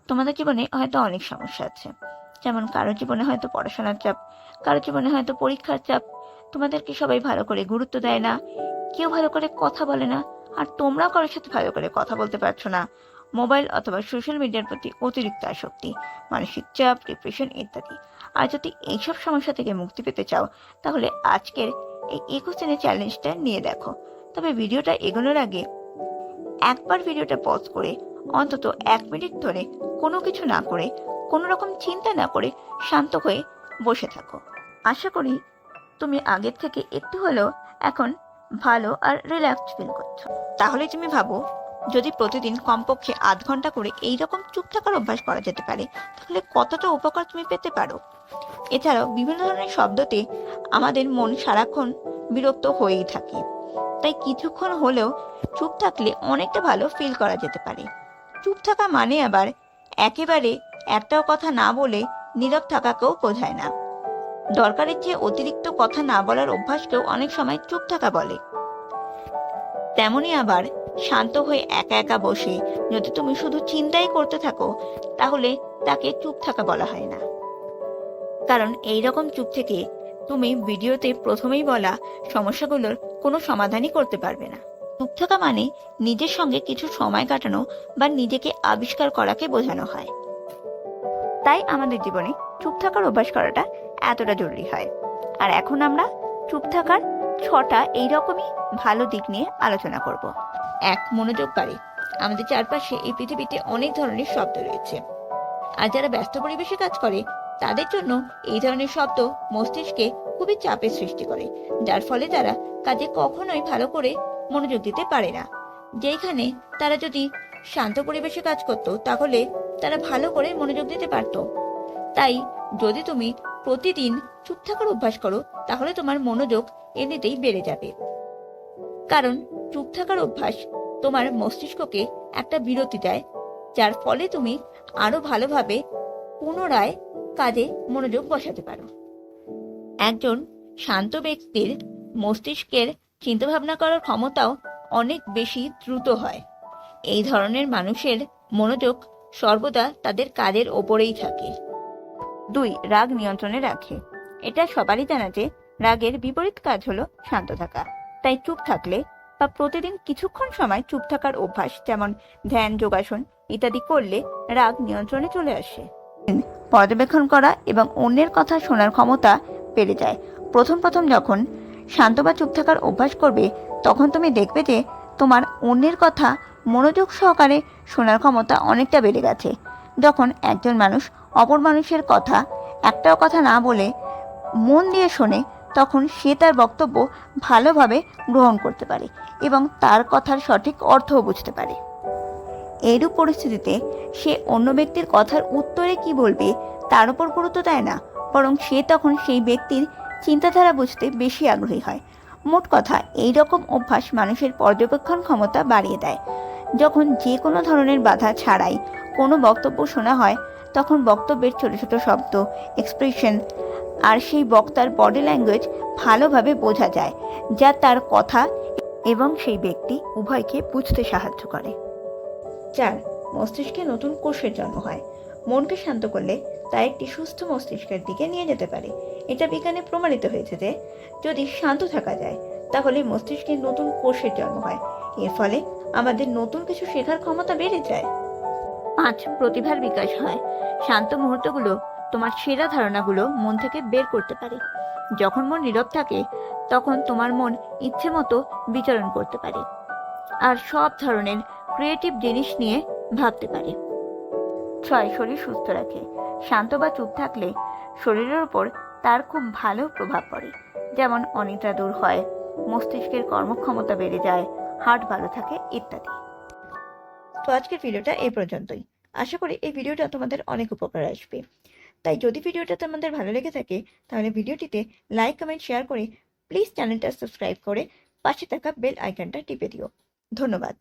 তোমাদের জীবনে হয়তো অনেক সমস্যা আছে, যেমন কারো জীবনে হয়তো পড়াশোনার চাপ, কারো জীবনে হয়তো পরীক্ষার চাপ, তোমাদেরকে সবাই ভালো করে গুরুত্ব দেয় না, কেউ ভালো করে কথা বলে না, আর তোমরাও কারোর সাথে ভালো করে কথা বলতে পারছো না। মোবাইল অথবা সোশ্যাল মিডিয়ার প্রতি অতিরিক্ত আসক্তি, মানসিক চাপ, ডিপ্রেশন ইত্যাদি। আর যদি এইসব সমস্যা থেকে মুক্তি পেতে চাও, তাহলে আজকের এই 21 দিনের চ্যালেঞ্জটা নিয়ে দেখো। তবে ভিডিওটা এগোনোর আগে একবার ভিডিওটা পজ করে অন্তত 1 মিনিট ধরে কোনো কিছু না করে, কোনো রকম চিন্তা না করে শান্ত হয়ে বসে থাকো। আশা করি তুমি আগের থেকে একটু হলেও এখন ভালো আর রিল্যাক্সড ফিল করছো। তাহলে তুমি ভাবো, যদি প্রতিদিন কমপক্ষে আধ ঘন্টা করে এইরকম চুপ থাকার অভ্যাস করা যেতে পারে, তাহলে কতটা উপকার তুমি পেতে পারো। এছাড়াও বিভিন্ন ধরনের শব্দতে আমাদের মন সারাক্ষণ বিরক্ত হয়েই থাকে, তাই কিছুক্ষণ হলেও চুপ থাকলে অনেকটা ভালো ফিল করা যেতে পারে। চুপ থাকা মানে আবার একেবারে একটাও কথা না বলে নীরব থাকাকেও বোঝায় না। দরকারের চেয়ে অতিরিক্ত কথা না বলার অভ্যাসকেও অনেক সময় চুপ থাকা বলে। তেমনি আবার শান্ত হয়ে একা একা বসে যদি তুমি শুধু চিন্তাই করতে থাকো, তাহলে তাকে চুপ থাকা বলা হয় না। কারণ এইরকম চুপ থেকে তুমি ভিডিওতে প্রথমেই বলা সমস্যাগুলোর কোনো সমাধানই করতে পারবে না। চুপ থাকা মানে নিজের সঙ্গে কিছু সময় কাটানো বা নিজেকে আবিষ্কার করাকে বোঝানো হয়। তাই আমাদের জীবনে চুপ থাকার অভ্যাস করাটা এতটা জরুরি হয়। আর এখন আমরা চুপ থাকার 6টা এইরকমই ভালো দিক নিয়ে আলোচনা করব। 1. মনোযোগ বাড়ে। আমাদের চারপাশে এই পৃথিবীতে অনেক ধরনের শব্দ রয়েছে, আর যারা ব্যস্ত পরিবেশে কাজ করে তাদের জন্য এই ধরনের শব্দ মস্তিষ্কে খুবই চাপের সৃষ্টি করে, যার ফলে তারা কাজে কখনোই ভালো করে মনোযোগ দিতে পারে না। যেখানে তারা যদি শান্ত পরিবেশে কাজ করত, তাহলে তারা ভালো করে মনোযোগ দিতে পারত। তাই যদি তুমি প্রতিদিন চুপ থাকার অভ্যাস করো, তাহলে তোমার মনোযোগ এমনিতেই বেড়ে যাবে। কারণ চুপ থাকার অভ্যাস তোমার মস্তিষ্ককে একটা বিরতি দেয়, যার ফলে তুমি আরো ভালোভাবে পুনরায় কাজে মনোযোগ বসাতে পারো। একজন শান্ত ব্যক্তির মস্তিষ্কের চিন্তাভাবনা করার ক্ষমতাও অনেক বেশি দ্রুত হয়। এই ধরনের মানুষের মনোযোগ সর্বদা তাদের কাজের ওপরেই থাকে। 2. রাগ নিয়ন্ত্রণে রাখে। এটা সবারই জানা যে রাগের বিপরীত কাজ হলো শান্ত থাকা। তাই চুপ থাকলে বা প্রতিদিন কিছুক্ষণ সময় চুপ থাকার অভ্যাস, যেমন ধ্যান, যোগাসন ইত্যাদি করলে রাগ নিয়ন্ত্রণে চলে আসে। পর্যবেক্ষণ করা এবং অন্যের কথা শোনার ক্ষমতা বেড়ে যায়। প্রথম যখন শান্ত বা চুপ থাকার অভ্যাস করবে, তখন তুমি দেখবে যে তোমার অন্যের কথা মনোযোগ সহকারে শোনার ক্ষমতা অনেকটা বেড়ে গেছে। যখন একজন মানুষ অপর মানুষের কথা একটাও কথা না বলে মন দিয়ে শোনে, তখন সে তার বক্তব্য ভালোভাবে গ্রহণ করতে পারে এবং তার কথার সঠিক অর্থও বুঝতে পারে। এইরূপ পরিস্থিতিতে সে অন্য ব্যক্তির কথার উত্তরে কি বলবে তার উপর গুরুত্ব দেয় না, বরং সে তখন সেই ব্যক্তির চিন্তাধারা বুঝতে বেশি আগ্রহী হয়। মোট কথা, এইরকম অভ্যাস মানুষের পর্যবেক্ষণ ক্ষমতা বাড়িয়ে দেয়। যখন যে কোনো ধরনের বাধা ছাড়াই কোনো বক্তব্য শোনা হয়, তখন বক্তব্যের ছোট ছোট শব্দ, এক্সপ্রেশন আর সেই বক্তার বডি ল্যাঙ্গুয়েজ ভালোভাবে বোঝা যায়, যা তার কথা এবং সেই ব্যক্তি উভয়কে বুঝতে সাহায্য করে। 4. মস্তিষ্কে নতুন কোষের জন্ম হয়। মনকে শান্ত করলে তা একটি সুস্থ মস্তিষ্কের দিকে নিয়ে যেতে পারে। এটা বিজ্ঞানে প্রমাণিত হয়েছে যে যদি শান্ত থাকা যায়, তাহলে মস্তিষ্কে নতুন কোষের জন্ম হয়। এর ফলে আমাদের নতুন কিছু শেখার ক্ষমতা বেড়ে যায়। 5. প্রতিভার বিকাশ হয়। শান্ত মুহূর্তগুলো তোমার সেরা ধারণাগুলো মন থেকে বের করতে পারে। যখন মন নীরব থাকে, তখন তোমার মন ইচ্ছে মতো বিচরণ করতে পারে আর সব ধরনের ক্রিয়েটিভ জিনিস নিয়ে ভাবতে পারে। 6. শরীর সুস্থ রাখে। শান্ত বা চুপ থাকলে শরীরের উপর তার খুব ভালো প্রভাব পড়ে, যেমন অনিদ্রা দূর হয়, মস্তিষ্কের কর্মক্ষমতা বেড়ে যায়, হার্ট ভালো থাকে ইত্যাদি। তো আজকের ভিডিওটা এই পর্যন্তই। আশা করি এই ভিডিওটা তোমাদের অনেক উপকার আসবে। তাই যদি ভিডিওটা তোমাদের ভালো লেগে থাকে, তাহলে ভিডিওটিতে লাইক, কমেন্ট, শেয়ার করে প্লিজ চ্যানেলটা সাবস্ক্রাইব করে পাশে থাকা বেল আইকনটা টিপে দিও। ধন্যবাদ।